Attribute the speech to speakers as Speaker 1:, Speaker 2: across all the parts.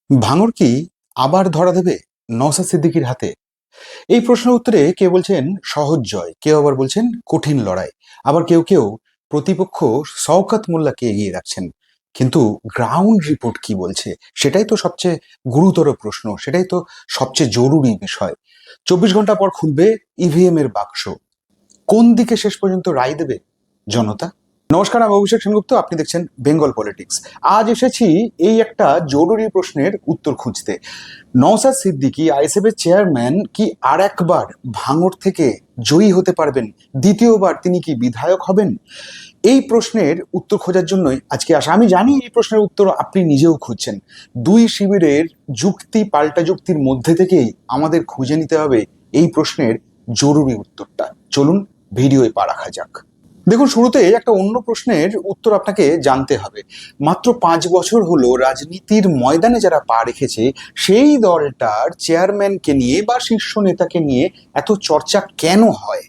Speaker 1: ভাঙড় কি আবার ধরা দেবে নওশাদ সিদ্দিকীর হাতে? এই প্রশ্নের উত্তরে কেউ বলছেন সহজ জয়, কেউ আবার বলছেন কঠিন লড়াই, আবার কেউ কেউ প্রতিপক্ষ শওকত মোল্লাকে এগিয়ে রাখছেন। কিন্তু গ্রাউন্ড রিপোর্ট কি বলছে সেটাই তো সবচেয়ে গুরুতর প্রশ্ন, সেটাই তো সবচেয়ে জরুরি বিষয়। 24 ঘন্টা পর খুলবে ইভিএম এর বাক্স। কোন দিকে শেষ পর্যন্ত রায় দেবে জনতা? নমস্কার, আমি অভিষেক সেনগুপ্ত, আপনি দেখছেন বেঙ্গল পলিটিক্স। আজ এসেছি এই একটা জরুরি প্রশ্নের উত্তর খুঁজতে। নওশাদ সিদ্দিকী আইএসএফ এর চেয়ারম্যান কি আর একবার ভাঙড় থেকে জয়ী হতে পারবেন? দ্বিতীয়বার তিনি কি বিধায়ক হবেন? এই প্রশ্নের উত্তর খোঁজার জন্যই আজকে আসা। আমি জানি এই প্রশ্নের উত্তর আপনি নিজেও খুঁজছেন। দুই শিবিরের যুক্তি পাল্টা যুক্তির মধ্যে থেকেই আমাদের খুঁজে নিতে হবে এই প্রশ্নের জরুরি উত্তরটা। চলুন ভিডিওয়ে পা রাখা যাক। দেখুন, শুরুতে একটা অন্য প্রশ্নের উত্তর আপনাকে জানতে হবে। মাত্র 5 বছর হলো রাজনীতির ময়দানে যারা পা রেখেছে, সেই দলটার চেয়ারম্যানকে নিয়ে বা শীর্ষ নেতাকে নিয়ে এত চর্চা কেন হয়?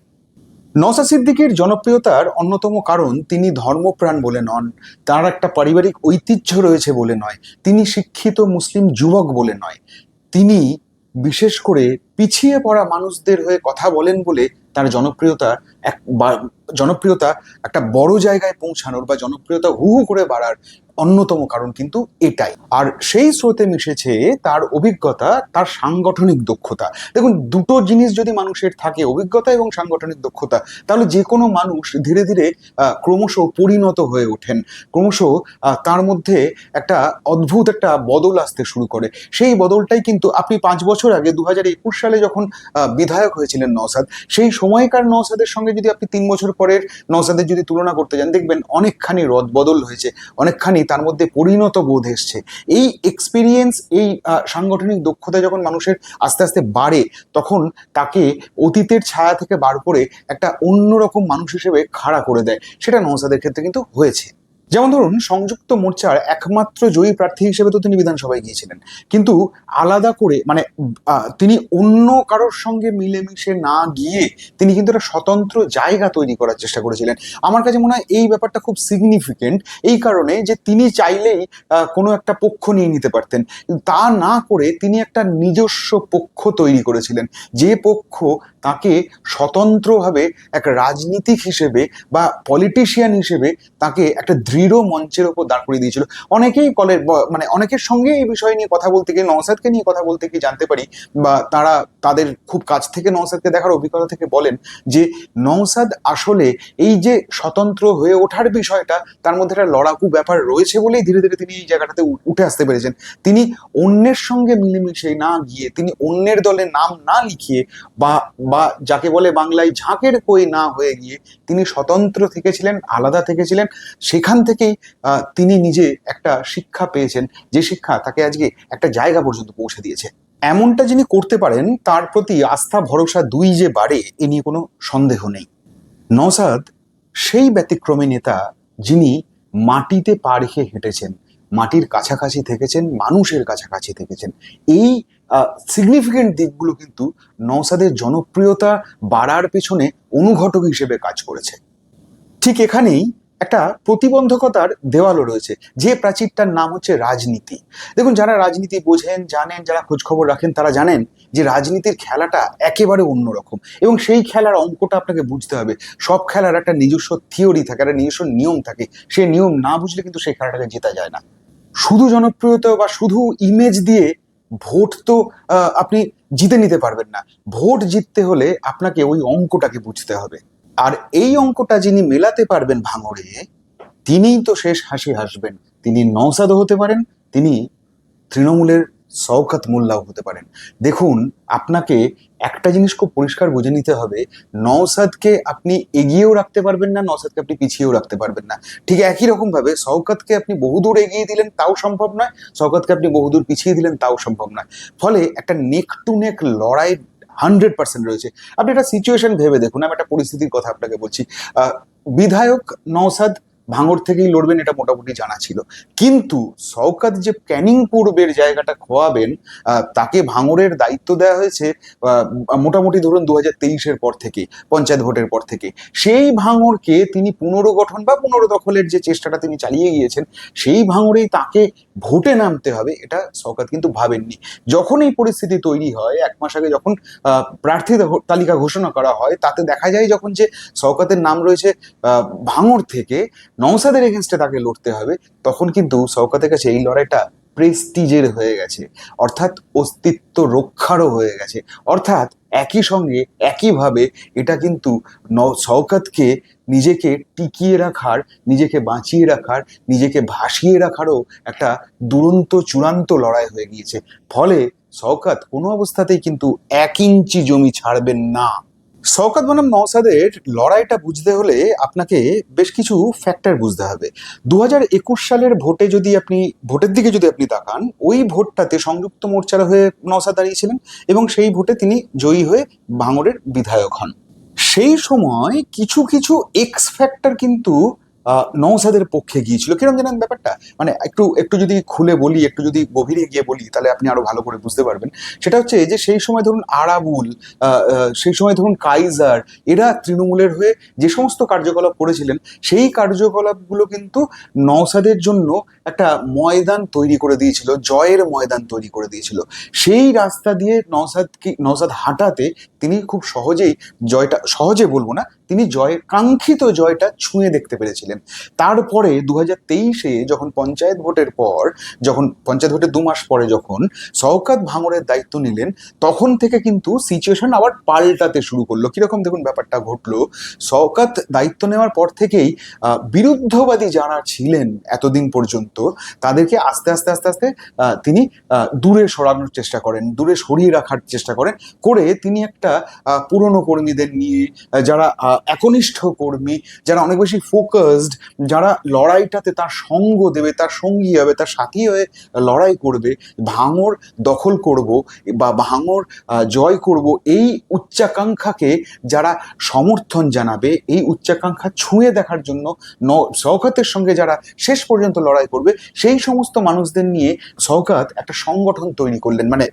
Speaker 1: নওশাদ সিদ্দিকীর জনপ্রিয়তার অন্যতম কারণ তিনি ধর্মপ্রাণ বলে নন, তার একটা পারিবারিক ঐতিহ্য রয়েছে বলে নয়, তিনি শিক্ষিত মুসলিম যুবক বলে নয়, তিনি বিশেষ করে পিছিয়ে পড়া মানুষদের হয়ে কথা বলেন বলে তার জনপ্রিয়তা একটা বড় জায়গায় পৌঁছানোর বা জনপ্রিয়তা হু হু করে বাড়ার অন্যতম কারণ কিন্তু এটাই। আর সেই স্রোতে মিশেছে তার অভিজ্ঞতা, তার সাংগঠনিক দক্ষতা। দেখুন, দুটো জিনিস যদি মানুষের থাকে, অভিজ্ঞতা এবং সাংগঠনিক দক্ষতা, তাহলে যে কোনো মানুষ ধীরে ধীরে ক্রমশ পরিণত হয়ে ওঠেন, ক্রমশ তার মধ্যে একটা অদ্ভুত একটা বদল আসতে শুরু করে। সেই বদলটাই কিন্তু আপনি 5 বছর আগে 2021 সালে যখন বিধায়ক হয়েছিলেন নওশাদ, সেই সময়কার নওশাদের সঙ্গে যদি আপনি 3 বছর পরের নওশাদের যদি তুলনা করতে যান, দেখবেন অনেকখানি রদ বদল হয়েছে, অনেকখানি তার মধ্যে পরিণত বোধ এসছে। এই এক্সপিরিয়েন্স, এই সাংগঠনিক দক্ষতা যখন মানুষের আস্তে আস্তে বাড়ে, তখন তাকে অতীতের ছায়া থেকে বার করে একটা অন্যরকম মানুষ হিসেবে খাড়া করে দেয়। সেটা নওশাদের ক্ষেত্রে কিন্তু হয়েছে। যেমন ধরুন, সংযুক্ত মোর্চার একমাত্র জয়ী প্রার্থী হিসেবে তো তিনি বিধানসভায় গিয়েছিলেন, কিন্তু আলাদা করে মানে তিনি অন্য কারোর সঙ্গে মিলেমিশে না গিয়ে তিনি কিন্তু একটা স্বতন্ত্র জায়গা তৈরি করার চেষ্টা করেছিলেন। আমার কাছে মনে হয় এই ব্যাপারটা খুব সিগনিফিকেন্ট, এই কারণে যে তিনি চাইলেই কোনো একটা পক্ষ নিয়ে নিতে পারতেন, তা না করে তিনি একটা নিজস্ব পক্ষ তৈরি করেছিলেন, যে পক্ষ তাকে স্বতন্ত্রভাবে এক রাজনীতিক হিসেবে বা পলিটিশিয়ান হিসেবে তাকে একটা দৃঢ় মঞ্চের ওপর দাঁড় করিয়ে দিয়েছিল। অনেকেই মানে অনেকের সঙ্গে এই বিষয় নিয়ে কথা বলতে গিয়ে, নওশাদকে নিয়ে কথা বলতে গিয়ে জানতে পারি, বা তারা তাদের খুব কাছ থেকে নওশাদকে দেখার অভিজ্ঞতা থেকে বলেন যে নওশাদ আসলে এই যে স্বতন্ত্র হয়ে ওঠার বিষয়টা, তার মধ্যে একটা লড়াকু ব্যাপার রয়েছে বলেই ধীরে ধীরে তিনি এই জায়গাটাতে উঠে আসতে পেরেছেন। তিনি অন্যের সঙ্গে মিলেমিশে না গিয়ে, তিনি অন্যের দলে নাম না লিখিয়ে, বা বা যাকে বলে বাংলায় ঝাঁকের কই না হয়ে গিয়ে তিনি স্বতন্ত্র থেকেছিলেন, আলাদা থেকেছিলেন। সেখান থেকেই তিনি নিজে একটা শিক্ষা পেয়েছেন, যে শিক্ষা তাকে আজকে একটা জায়গা পর্যন্ত পৌঁছে দিয়েছে। এমনটা যিনি করতে পারেন, তার প্রতি আস্থা ভরসা দুই যে বাড়ে, এ নিয়ে কোনো সন্দেহ নেই। নওশাদ সেই ব্যতিক্রমী নেতা যিনি মাটিতে পা রেখে হেঁটেছেন, মাটির কাছাকাছি থেকেছেন, মানুষের কাছাকাছি থেকেছেন। এই সিগনিফিকেন্ট দিকগুলো কিন্তু নওশাদের জনপ্রিয়তা বাড়ার পেছনে অনুঘটক হিসেবে কাজ করেছে। ঠিক এখানেই একটা প্রতিবন্ধকতার দেওয়ালও রয়েছে, যে প্রাচীরটার নাম হচ্ছে রাজনীতি। দেখুন, যারা রাজনীতি বোঝেন, জানেন, যারা খোঁজখবর রাখেন, তারা জানেন যে রাজনীতির খেলাটা একেবারে অন্যরকম, এবং সেই খেলার অঙ্কটা আপনাকে বুঝতে হবে। সব খেলার একটা নিজস্ব থিওরি থাকে, একটা নিজস্ব নিয়ম থাকে, সেই নিয়ম না বুঝলে কিন্তু সেই খেলাটাকে জেতা যায় না। শুধু জনপ্রিয়তা বা শুধু ইমেজ দিয়ে ভোট তো আপনি জিতে নিতে পারবেন না। ভোট জিততে হলে আপনাকে ওই অঙ্কটাকে বুঝতে হবে। আর এই অঙ্কটা যিনি মেলাতে পারবেন ভাঙড়ে, তিনিই তো শেষ হাসি হাসবেন। তিনি নওশাদও হতে পারেন, তিনি তৃণমূলের শওকত মোল্লাও হতে পারেন। দেখুন, আপনাকে একটা জিনিস খুব পরিষ্কার বুঝে নিতে হবে, নওশাদকে আপনি এগিয়েও রাখতে পারবেন না, নওশাদকে আপনি পিছিয়েও রাখতে পারবেন না। ঠিক একই রকম ভাবে শওকতকে আপনি বহুদূর এগিয়ে দিলেন তাও সম্ভব নয়, শওকতকে আপনি বহুদূর পিছিয়ে দিলেন তাও সম্ভব নয়। ফলে একটা নেক টু নেক লড়াই 100% রয়েছে। আপনি একটা সিচুয়েশন ভেবে দেখুন, আমি একটা পরিস্থিতির কথা আপনাকে বলছি। বিধায়ক নওশাদ ভাঙড় থেকেই লড়বেন, এটা মোটামুটি জানা ছিল। কিন্তু শওকত যে ক্যানিং পূর্বের জায়গাটা খোয়াবেন, তাকে ভাঙড়ের দায়িত্ব দেওয়া হয়েছে মোটামুটি ধরুন 2023-এর পর থেকে, পঞ্চায়েত ভোটের পর থেকে। সেই ভাঙড়কে তিনি পুনর্গঠন বা পুনর্দখলের যে চেষ্টাটা তিনি চালিয়ে গিয়েছেন, সেই ভাঙড়েই তাকে ভোটে নামতে হবে, এটা শওকত কিন্তু ভাবেননি। যখন এই পরিস্থিতি তৈরি হয়, 1 মাস আগে যখন প্রার্থী তালিকা ঘোষণা করা হয়, তাতে দেখা যায় যখন যে শওকতের নাম রয়েছে ভাঙড় থেকে, নওশাদের এগেনস্টে তাকে লড়তে হবে, তখন কিন্তু শওকতের কাছে এই লড়াইটা প্রেস্টিজের হয়ে গেছে, অর্থাৎ অস্তিত্ব রক্ষারও হয়ে গেছে। অর্থাৎ একই সঙ্গে একইভাবে এটা কিন্তু শওকতকে নিজেকে টিকিয়ে রাখার, নিজেকে বাঁচিয়ে রাখার, নিজেকে ভাসিয়ে রাখারও একটা দুরন্ত চূড়ান্ত লড়াই হয়ে গিয়েছে। ফলে শওকত কোনো অবস্থাতেই কিন্তু 1 ইঞ্চি জমি ছাড়বেন না। শওকত বনাম নওশাদের লড়াইটা বুঝতে হলে আপনাকে বেশ কিছু ফ্যাক্টর বুঝতে হবে। 2021 সালের ভোটে যদি আপনি ভোটের দিকে যদি আপনি তাকান, ওই ভোটটাতে সংযুক্ত মোর্চার হয়ে নওশাদ দাঁড়িয়েছিলেন এবং সেই ভোটে তিনি জয়ী হয়ে ভাঙড়ের বিধায়ক হন। সেই সময় কিছু কিছু এক্স ফ্যাক্টর কিন্তু নওশাদের পক্ষে গিয়েছিল। কিরকম জানেন ব্যাপারটা? মানে একটু একটু যদি খুলে বলি, একটু যদি গভীরে গিয়ে বলি, তাহলে আপনি আরো ভালো করে বুঝতে পারবেন। সেটা হচ্ছে যে সেই সময় ধরুন আরাবুল, সেই সময় ধরুন কাইজার, এরা তৃণমূলের হয়ে যে সমস্ত কার্যকলাপ করেছিলেন, সেই কার্যকলাপগুলো কিন্তু নওশাদের জন্য একটা ময়দান তৈরি করে দিয়েছিল, জয়ের ময়দান তৈরি করে দিয়েছিল। সেই রাস্তা দিয়ে নওশাদ হাঁটাতে তিনি খুব সহজেই জয়টা, সহজে বলবো না, তিনি কাঙ্ক্ষিত জয়টা ছুঁয়ে দেখতে পেরেছিলেন। তারপরে 2023-এ যখন পঞ্চায়েত ভোটের পর, যখন পঞ্চায়েত ভোটের 2 মাস পরে যখন শওকত ভাঙড়ের দায়িত্ব নিলেন, তখন থেকে কিন্তু সিচুয়েশন আবার পাল্টাতে শুরু করলো। কিরকম দেখুন ব্যাপারটা ঘটলো। শওকত দায়িত্ব নেওয়ার পর থেকেই বিরুদ্ধবাদী যারা ছিলেন এতদিন পর্যন্ত, তাদেরকে আস্তে আস্তে আস্তে আস্তে তিনি দূরে সরানোর চেষ্টা করেন, দূরে সরিয়ে রাখার চেষ্টা করেন। করে তিনি একটা পুরনো কর্মীদের নিয়ে, যারা একনিষ্ঠ কর্মী, যারা অনেক বেশি ফোকাসড, যারা লড়াইটাতে তার সঙ্গ দেবে, তার সঙ্গী হবে, তার সাথী হয়ে লড়াই করবে, ভাঙড় দখল করব বা ভাঙড় জয় করব, এই উচ্চাকাঙ্ক্ষাকে যারা সমর্থন জানাবে, এই উচ্চাকাঙ্ক্ষা ছুঁয়ে দেখার জন্য শওকতের সঙ্গে যারা শেষ পর্যন্ত লড়াই করবে, সেই সমস্ত মানুষদের নিয়ে শওকত একটা সংগঠন তৈরি করলেন। মানে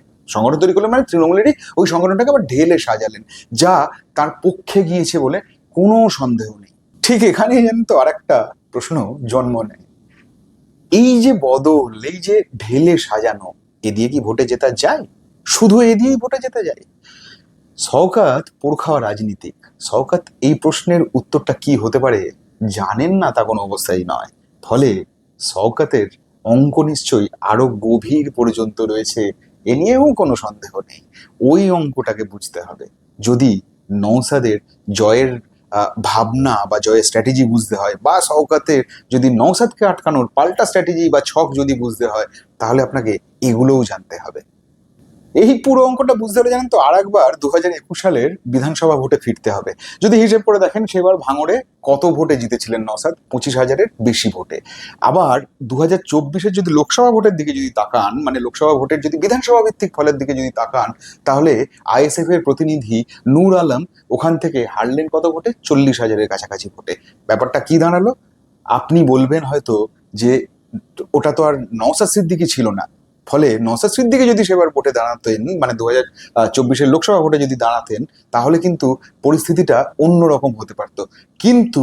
Speaker 1: তৃণমূলেরই ওই সংগঠনটাকে আবার ঢেলে সাজালেন, যা তার পক্ষে গিয়েছে বলে কোনো সন্দেহ নেই। ঠিক এখানেই জানেন তো আরেকটা প্রশ্ন জন্ম নেয়, এই যে বদল, এই যে ঢেলে সাজানো, এ দিয়ে কি ভোটে জেতা যায়? শুধু এ দিয়েই ভোটে জেতা যায়? শওকত পোড়খাওয়া রাজনীতিক। শওকত এই প্রশ্নের উত্তরটা কি হতে পারে জানেন না, তা কোনো অবস্থায় নয়। ফলে শওকতের অঙ্ক নিশ্চয়ই আরো গভীর পর্যন্ত রয়েছে, এ নিয়েও কোনো সন্দেহ নেই। ওই অঙ্কটাকে বুঝতে হবে। যদি নওশাদের জয়ের ভাবনা বা জয়ের স্ট্র্যাটেজি বুঝতে হয়, বা শওকতের যদি নওশাদকে আটকানোর পাল্টা স্ট্র্যাটেজি বা ছক যদি বুঝতে হয়, তাহলে আপনাকে এগুলোও জানতে হবে। এই পুরো অঙ্কটা বুঝতে হলে জানেন তো আরেকবার 2021 সালের বিধানসভা ভোটে ফিরতে হবে। যদি হিসেব করে দেখেন, সেবার ভাঙড়ে কত ভোটে জিতেছিলেন নওশাদ? 25,000-এর বেশি ভোটে। আবার 2024-এর যদি লোকসভা ভোটের দিকে যদি তাকান, মানে লোকসভা ভোটের যদি বিধানসভা ভিত্তিক ফলের দিকে যদি তাকান, তাহলে আইএসএফ এর প্রতিনিধি নূর আলম ওখান থেকে হারলেন কত ভোটে? 40,000-এর কাছাকাছি ভোটে। ব্যাপারটা কি দাঁড়ালো? আপনি বলবেন হয়তো যে ওটা তো আর নওশাদ সিদ্দিকী ছিল না। ফলে নওশাদ সিদ্দিকী যদি সেবার ভোটে দাঁড়াতেন, মানে 2024-এর লোকসভা ভোটে যদি দাঁড়াতেন, তাহলে কিন্তু পরিস্থিতিটা অন্যরকম হতে পারত। কিন্তু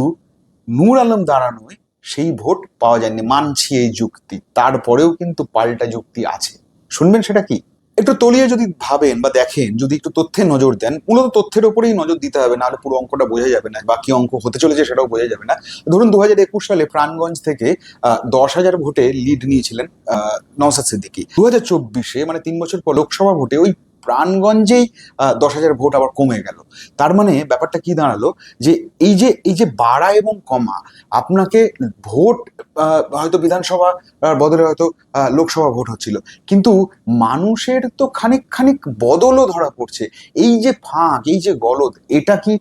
Speaker 1: নূর আলম দাঁড়ানোয় সেই ভোট পাওয়া যায়নি। মানছি এই যুক্তি, তারপরেও কিন্তু পাল্টা যুক্তি আছে। শুনবেন সেটা কি? একটু তলিয়ে যদি ভাবেন বা দেখেন, যদি একটু তথ্যে নজর দেন, মূলত তথ্যের ওপরেই নজর দিতে হবে, নাহলে পুরো অঙ্কটা বোঝা যাবে না, বা কি অঙ্ক হতে চলেছে সেটাও বোঝা যাবে না। ধরুন 2021 সালে প্রাণগঞ্জ থেকে 10,000 ভোটে লিড নিয়েছিলেন নওশাদ সিদ্দিকী। 2024-এ মানে 3 বছর পর লোকসভা ভোটে ওই প্রাণগঞ্জেই 10,000 ভোট আবার কমে গেল। তার মানে ব্যাপারটা কি দাঁড়ালো, যে এই যে বাড়া এবং কমা, আপনাকে ভোট হয়তো বিধানসভা বদলে হয়তো লোকসভা ভোট হচ্ছিল, কিন্তু মানুষের তো খানিক খানিক বদলও ধরা পড়ছে। এই যে ফাঁক, এই যে গলদ, এটা কি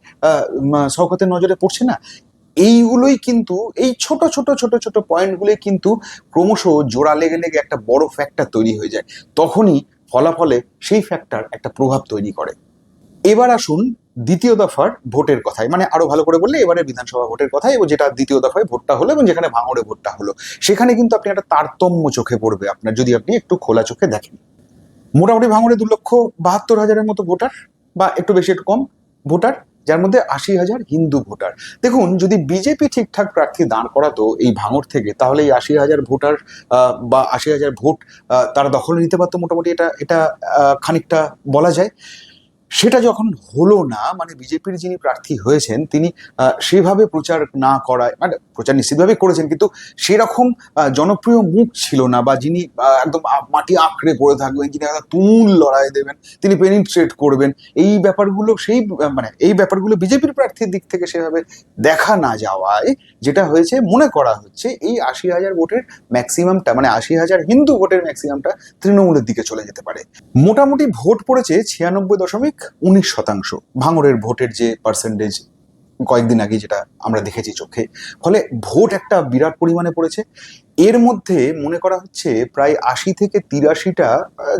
Speaker 1: শওকতের নজরে পড়ছে না? এইগুলোই কিন্তু, এই ছোট ছোট ছোট ছোট পয়েন্টগুলোই কিন্তু ক্রমশ জোড়া লেগে লেগে একটা বড় ফ্যাক্টর তৈরি হয়ে যায়। তখনই ফলাফলে সেই ফ্যাক্টর একটা প্রভাব তৈরি করে। এবার আসুন দ্বিতীয় দফার ভোটের কথায়, মানে আরো ভালো করে বললে এবারে বিধানসভা ভোটের কথায়, এবং যেটা দ্বিতীয় দফায় ভোটটা হলো এবং যেখানে ভাঙড়ে ভোটটা হলো, সেখানে কিন্তু আপনি একটা তারতম্য চোখে পড়বে আপনার, যদি আপনি একটু খোলা চোখে দেখেন। মোটামুটি ভাঙড়ে 2,72,000-এর মতো ভোটার, বা একটু বেশি একটু কম ভোটার, যার মধ্যে 80,000 হিন্দু ভোটার। দেখুন, যদি বিজেপি ঠিকঠাক প্রার্থী দাঁড় করাতো এই ভাঙড় থেকে, তাহলে এই 80,000 ভোটার বা 80,000 ভোট তারা দখলে নিতে পারতো মোটামুটি, এটা এটা খানিকটা বলা যায়। সেটা যখন হলো না, মানে বিজেপির যিনি প্রার্থী হয়েছেন তিনি সেভাবে প্রচার না করায়, মানে প্রচার নিশ্চিতভাবে করেছেন কিন্তু সেরকম জনপ্রিয় মুখ ছিল না, বা যিনি একদম মাটি আঁকড়ে পড়ে থাকবেন, যিনি একটা তুমুল লড়াই দেবেন, তিনি পেনিট্রেট করবেন, এই ব্যাপারগুলো মানে এই ব্যাপারগুলো বিজেপির প্রার্থীর দিক থেকে সেভাবে দেখা না যাওয়ায় যেটা হয়েছে, মনে করা হচ্ছে এই 80,000 ভোটের ম্যাক্সিমামটা, মানে 80,000 হিন্দু ভোটের ম্যাক্সিমামটা তৃণমূলের দিকে চলে যেতে পারে। মোটামুটি ভোট পড়েছে 96.19%, ভাঙড়ের ভোটের যে পার্সেন্টেজ কয়েকদিন আগে যেটা আমরা দেখেছি চোখে। ফলে ভোট একটা বিরাট পরিমাণে পড়েছে। এর মধ্যে মনে করা হচ্ছে প্রায় 80 থেকে 83টা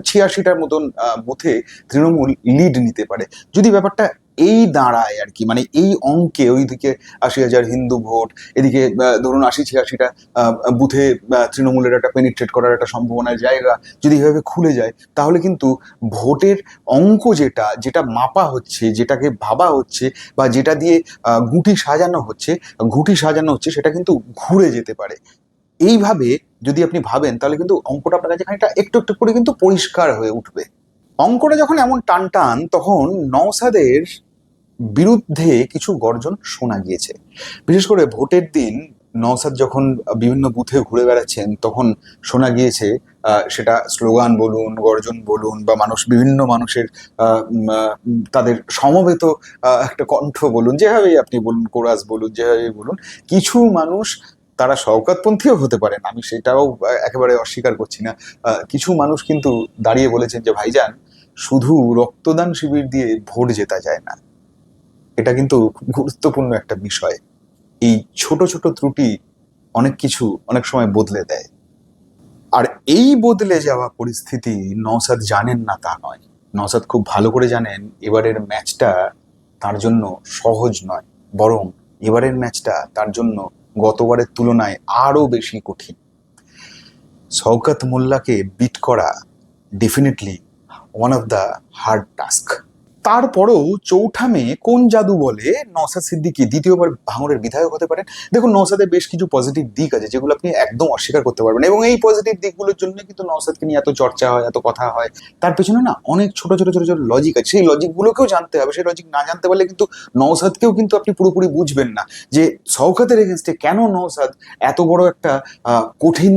Speaker 1: 86টার মতন বুথে তৃণমূল লিড নিতে পারে, যদি ব্যাপারটা এই দাঁড়ায় আর কি, মানে এই অঙ্কে, ওইদিকে 80,000 হিন্দু ভোট, এদিকে ধরুন 80-86টা বুথে তৃণমূলের একটা পেনিট্রেট করার একটা সম্ভাবনার জায়গা যদি এভাবে খুলে যায়, তাহলে কিন্তু ভোটের অঙ্ক যেটা যেটা মাপা হচ্ছে, যেটাকে ভাবা হচ্ছে, বা যেটা দিয়ে ঘুঁটি সাজানো হচ্ছে সেটা কিন্তু ঘুরে যেতে পারে। এইভাবে যদি আপনি ভাবেন, তাহলে কিন্তু অঙ্কটা আপনার কাছে খানিকটা একটু একটু করে কিন্তু পরিষ্কার হয়ে উঠবে। অঙ্কটা যখন এমন টান টান, তখন নওশাদের বিরুদ্ধে কিছু গর্জন শোনা গিয়েছে। বিশেষ করে ভোটের দিন নওশাদ যখন বিভিন্ন বুথে ঘুরে বেড়াচ্ছেন, তখন শোনা গিয়েছে সেটা স্লোগান বলুন, গর্জন বলুন, বা বিভিন্ন মানুষের তাদের সমবেত একটা কণ্ঠ বলুন, যেভাবেই আপনি বলুন, কোরাস বলুন, যেভাবেই বলুন, কিছু মানুষ, তারা শওকতপন্থীও হতে পারেন, আমি সেটাও একেবারে অস্বীকার করছি না, কিছু মানুষ কিন্তু দাঁড়িয়ে বলেছেন যে ভাইজান, শুধু রক্তদান শিবির দিয়ে ভোট জেতা যায় না। এটা কিন্তু খুব গুরুত্বপূর্ণ একটা বিষয়। এই ছোট ছোট ত্রুটি অনেক কিছু অনেক সময় বদলে দেয়। আর এই বদলে যাওয়া পরিস্থিতি নওশাদ জানেন না তা নয়। নওশাদ খুব ভালো করে জানেন এবারের ম্যাচটা তার জন্য সহজ নয়, বরং এবারের ম্যাচটা তার জন্য গতবারের তুলনায় আরো বেশি কঠিন। শওকত মোল্লাকে বিট করা definitely one of the hard task. তারপরেও চৌঠা মে কোন জাদু বলে নওশাদ সিদ্দিকী দ্বিতীয়বার ভাঙড়ের বিধায়ক হতে পারেন? দেখুন, নওশাদের বেশ কিছু পজিটিভ দিক আছে যেগুলো আপনি একদম অস্বীকার করতে পারবেন, এবং এই পজিটিভ দিকগুলোর জন্য কিন্তু নওশাদকে নিয়ে এত চর্চা হয়, এত কথা হয়। তার পেছনে না অনেক ছোট ছোট ছোট ছোট লজিক আছে, সেই লজিকগুলোকেও জানতে হবে। সেই লজিক না জানতে পারলে কিন্তু নওশাদকেও কিন্তু আপনি পুরোপুরি বুঝবেন না, যে শওকতের এগেনস্টে কেন নওশাদ এত বড় একটা কঠিন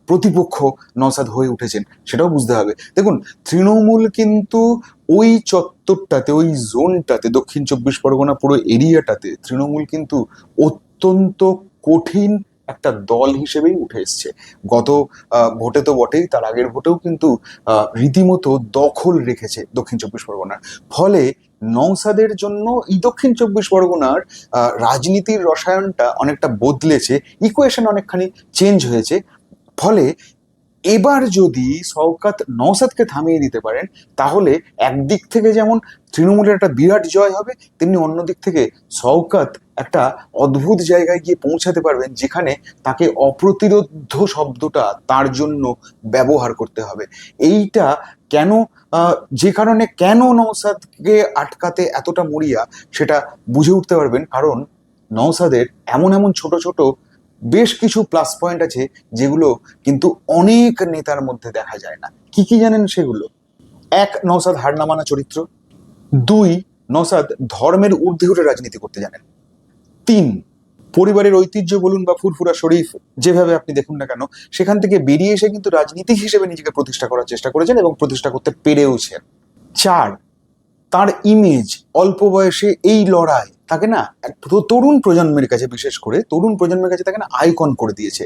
Speaker 1: প্রতিপক্ষ নওশাদ হয়ে উঠেছেন, সেটাও বুঝতে হবে। দেখুন, তৃণমূল কিন্তু ওই চত্বরটাতে, ওই জোনটাতে, দক্ষিণ 24 পরগনা পুরো এরিয়াটাতে তৃণমূল কিন্তু অত্যন্ত কঠিন একটা দল হিসেবেই উঠে এসছে। গত ভোটে তো বটেই, তার আগের ভোটেও কিন্তু রীতিমতো দখল রেখেছে দক্ষিণ 24 পরগনার। ফলে নওশাদের জন্য এই দক্ষিণ 24 পরগনার রাজনীতির রসায়নটা অনেকটা বদলেছে, ইকুয়েশন অনেকখানি চেঞ্জ হয়েছে। ফলে এবার যদি শওকত নওশাদকে থামিয়ে দিতে পারেন, তাহলে একদিক থেকে যেমন তৃণমূলের একটা বিরাট জয় হবে, তেমনি অন্যদিক থেকে শওকত একটা অদ্ভুত জায়গায় গিয়ে পৌঁছাতে পারবেন, যেখানে তাকে অপ্রতিরোধ্য শব্দটা তার জন্য ব্যবহার করতে হবে। এইটা কেন, যে কারণে কেন নওশাদকে আটকাতে এতটা মরিয়া, সেটা বুঝে উঠতে পারবেন। কারণ নওশাদের এমন এমন ছোট ছোট বেশ কিছু প্লাস পয়েন্ট আছে, যেগুলো কিন্তু অনেক নেতার মধ্যে দেখা যায় না। কি কি জানেন সেগুলো? এক, নওশাদ হার না মানা চরিত্র। দুই, নওশাদ ধর্মের ঊর্ধ্বে উঠে রাজনীতি করতে জানেন। তিন, পরিবারের ঐতিহ্য বলুন বা ফুরফুরা শরীফ, যেভাবে আপনি দেখুন না কেন, সেখান থেকে বেরিয়ে এসে কিন্তু রাজনীতিক হিসেবে নিজেকে প্রতিষ্ঠা করার চেষ্টা করেছেন এবং প্রতিষ্ঠা করতে পেরেওছেন। চার, তার ইমেজ, অল্প বয়সে এই লড়াই তাকে না তরুণ প্রজন্মের কাছে, বিশেষ করে তরুণ প্রজন্মের কাছে তাকে না আইকন করে দিয়েছে।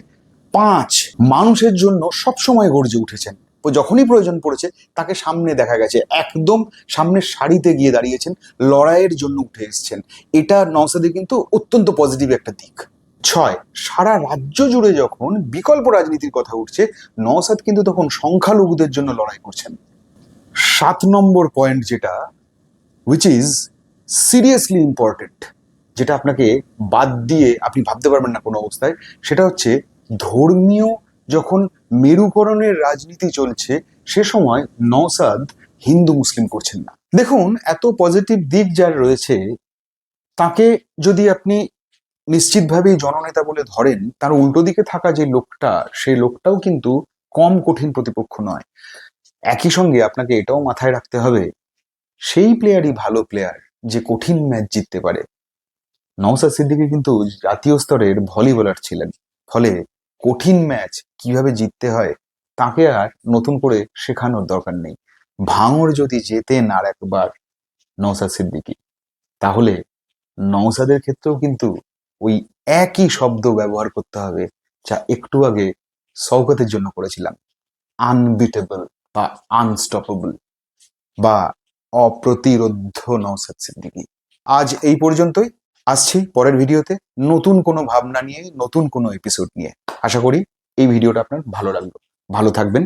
Speaker 1: পাঁচ, মানুষের জন্য সবসময় গর্জে উঠেছেন, যখনই প্রয়োজন পড়েছে তাকে সামনে দেখা গেছে, একদম সামনের সারিতে গিয়ে দাঁড়িয়েছেন, লড়াইয়ের জন্য উঠে এসছেন। এটা নওশাদের কিন্তু অত্যন্ত পজিটিভ একটা দিক। ছয়, সারা রাজ্য জুড়ে যখন বিকল্প রাজনীতির কথা উঠছে, নওশাদ কিন্তু তখন সংখ্যালঘুদের জন্য লড়াই করছেন। 7 নম্বর পয়েন্ট যেটা, which is seriously important, যেটা আপনাকে বাদ দিয়ে আপনি ভাবতে পারবেন না কোনো অবস্থায়, সেটা হচ্ছে ধর্মীয় যখন মেরুকরণের রাজনীতি চলছে সে সময় নওশাদ হিন্দু মুসলিম করছেন না। দেখুন, এত পজিটিভ দিক যার রয়েছে তাকে যদি আপনি নিশ্চিতভাবেই জননেতা বলে ধরেন, তার উল্টো দিকে থাকা যে লোকটা, সেই লোকটাও কিন্তু কম কঠিন প্রতিপক্ষ নয়। একই সঙ্গে আপনাকে এটাও মাথায় রাখতে হবে সেই প্লেয়ারই ভালো প্লেয়ার যে কঠিন ম্যাচ জিততে পারে। নওশাদ সিদ্দিকী কিন্তু জাতীয় স্তরের ভলিবলার ছিলেন, ফলে কঠিন ম্যাচ কিভাবে জিততে হয় তাকে আর নতুন করে শেখানোর দরকার নেই। ভাঙড় যদি জেতেন আর একবার নওশাদ সিদ্দিকী, তাহলে নওশাদের ক্ষেত্রেও কিন্তু ওই একই শব্দ ব্যবহার করতে হবে যা একটু আগে শওকতের জন্য করেছিলাম, আনবিটেবল বা আনস্টপেবল বা অপ্রতিরোধ্য নওশাদ সিদ্দিকী। আজ এই পর্যন্তই। আসছি পরের ভিডিওতে নতুন কোনো ভাবনা নিয়ে, নতুন কোনো এপিসোড নিয়ে। আশা করি এই ভিডিওটা আপনার ভালো লাগলো। ভালো থাকবেন,